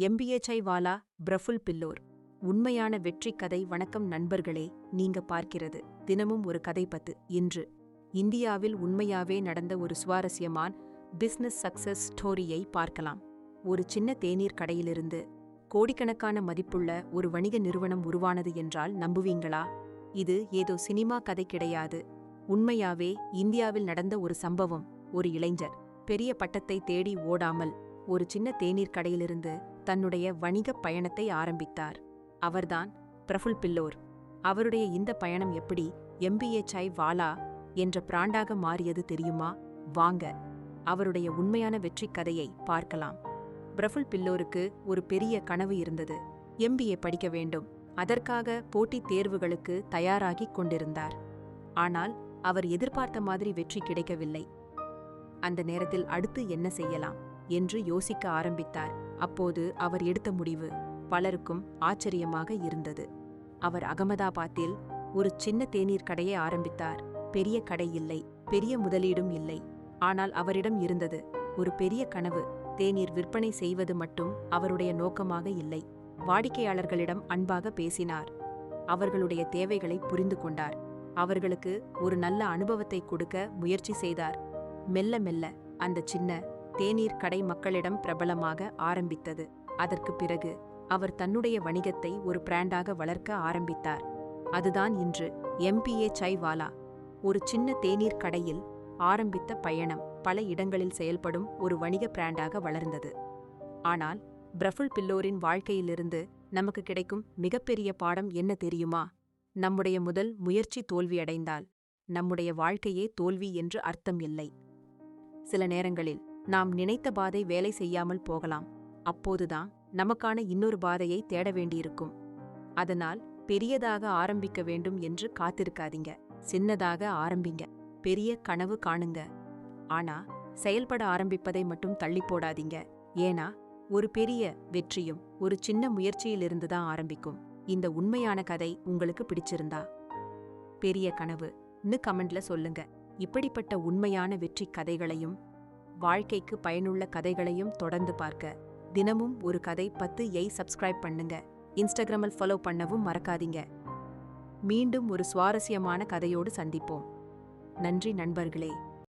MBA chaiwala Praful பில்லோர். உண்மையான வெற்றி கதை. வணக்கம் நண்பர்களே, நீங்க பார்க்கிறது தினமும் ஒரு கதை பத்து. இன்று இந்தியாவில் உண்மையாவே நடந்த ஒரு சுவாரஸ்யமான பிசினஸ் சக்சஸ் ஸ்டோரியை பார்க்கலாம். ஒரு சின்ன தேநீர் கடையிலிருந்து கோடிக்கணக்கான மதிப்புள்ள ஒரு வணிக நிறுவனம் உருவானது என்றால் நம்புவீங்களா? இது ஏதோ சினிமா கதை கிடையாது. உண்மையாவே இந்தியாவில் நடந்த ஒரு சம்பவம். ஒரு இளைஞர் பெரிய பட்டத்தை தேடி ஓடாமல் ஒரு சின்ன தேநீர் கடையிலிருந்து தன்னுடைய வணிகப் பயணத்தை ஆரம்பித்தார். அவர்தான் பிரஃபுல் பில்லோர். அவருடைய இந்த பயணம் எப்படி எம்பிஏ சாய்வாலா என்ற பிராண்டாக மாறியது தெரியுமா? வாங்க அவருடைய உண்மையான வெற்றி கதையை பார்க்கலாம். பிரஃபுல் பில்லோருக்கு ஒரு பெரிய கனவு இருந்தது. எம்பிஏ படிக்க வேண்டும். அதற்காக போட்டித் தேர்வுகளுக்கு தயாராகிக் கொண்டிருந்தார். ஆனால் அவர் எதிர்பார்த்த மாதிரி வெற்றி கிடைக்கவில்லை. அந்த நேரத்தில் அடுத்து என்ன செய்யலாம் என்று யோசிக்க ஆரம்பித்தார். அப்போது அவர் எடுத்த முடிவு பலருக்கும் ஆச்சரியமாக இருந்தது. அவர் அகமதாபாத்தில் ஒரு சின்ன தேநீர் கடையை ஆரம்பித்தார். பெரிய கடை இல்லை, பெரிய முதலீடும் இல்லை. ஆனால் அவரிடம் இருந்தது ஒரு பெரிய கனவு. தேநீர் விற்பனை செய்வது மட்டும் அவருடைய நோக்கமாக இல்லை. வாடிக்கையாளர்களிடம் அன்பாக பேசினார். அவர்களுடைய தேவைகளை புரிந்து கொண்டார். அவர்களுக்கு ஒரு நல்ல அனுபவத்தை கொடுக்க முயற்சி செய்தார். மெல்ல மெல்ல அந்த சின்ன தேநீர் கடை மக்களிடம் பிரபலமாக ஆரம்பித்தது. அதற்கு பிறகு அவர் தன்னுடைய வணிகத்தை ஒரு பிராண்டாக வளர்க்க ஆரம்பித்தார். அதுதான் இன்று எம்பிஏ சாய்வாலா. ஒரு சின்ன தேநீர் கடையில் ஆரம்பித்த பயணம் பல இடங்களில் செயல்படும் ஒரு வணிக பிராண்டாக வளர்ந்தது. ஆனால் பிரஃபுல் பில்லோரின் வாழ்க்கையிலிருந்து நமக்கு கிடைக்கும் மிகப்பெரிய பாடம் என்ன தெரியுமா? நம்முடைய முதல் முயற்சி தோல்வியடைந்தால் நம்முடைய வாழ்க்கையே தோல்வி என்று அர்த்தம் இல்லை. சில நேரங்களில் நாம் நினைத்த பாதை வேலை செய்யாமல் போகலாம். அப்போதுதான் நமக்கான இன்னொரு பாதையை தேட வேண்டியிருக்கும். அதனால் பெரியதாக ஆரம்பிக்க வேண்டும் என்று காத்திருக்காதீங்க. சின்னதாக ஆரம்பிங்க. பெரிய கனவு காணுங்க. ஆனா செயல்பட ஆரம்பிப்பதை மட்டும் தள்ளி போடாதீங்க. ஏன்னா ஒரு பெரிய வெற்றியும் ஒரு சின்ன முயற்சியிலிருந்து தான் ஆரம்பிக்கும். இந்த உண்மையான கதை உங்களுக்கு பிடிச்சிருந்தா பெரிய கனவுன்னு கமெண்ட்ல சொல்லுங்க. இப்படிப்பட்ட உண்மையான வெற்றி கதைகளையும் வாழ்க்கைக்கு பயனுள்ள கதைகளையும் தொடர்ந்து பார்க்க தினமும் ஒரு கதை 10யை சப்ஸ்கிரைப் பண்ணுங்க. இன்ஸ்டாகிராமில் ஃபாலோ பண்ணவும் மறக்காதீங்க. மீண்டும் ஒரு சுவாரஸ்யமான கதையோடு சந்திப்போம். நன்றி நண்பர்களே.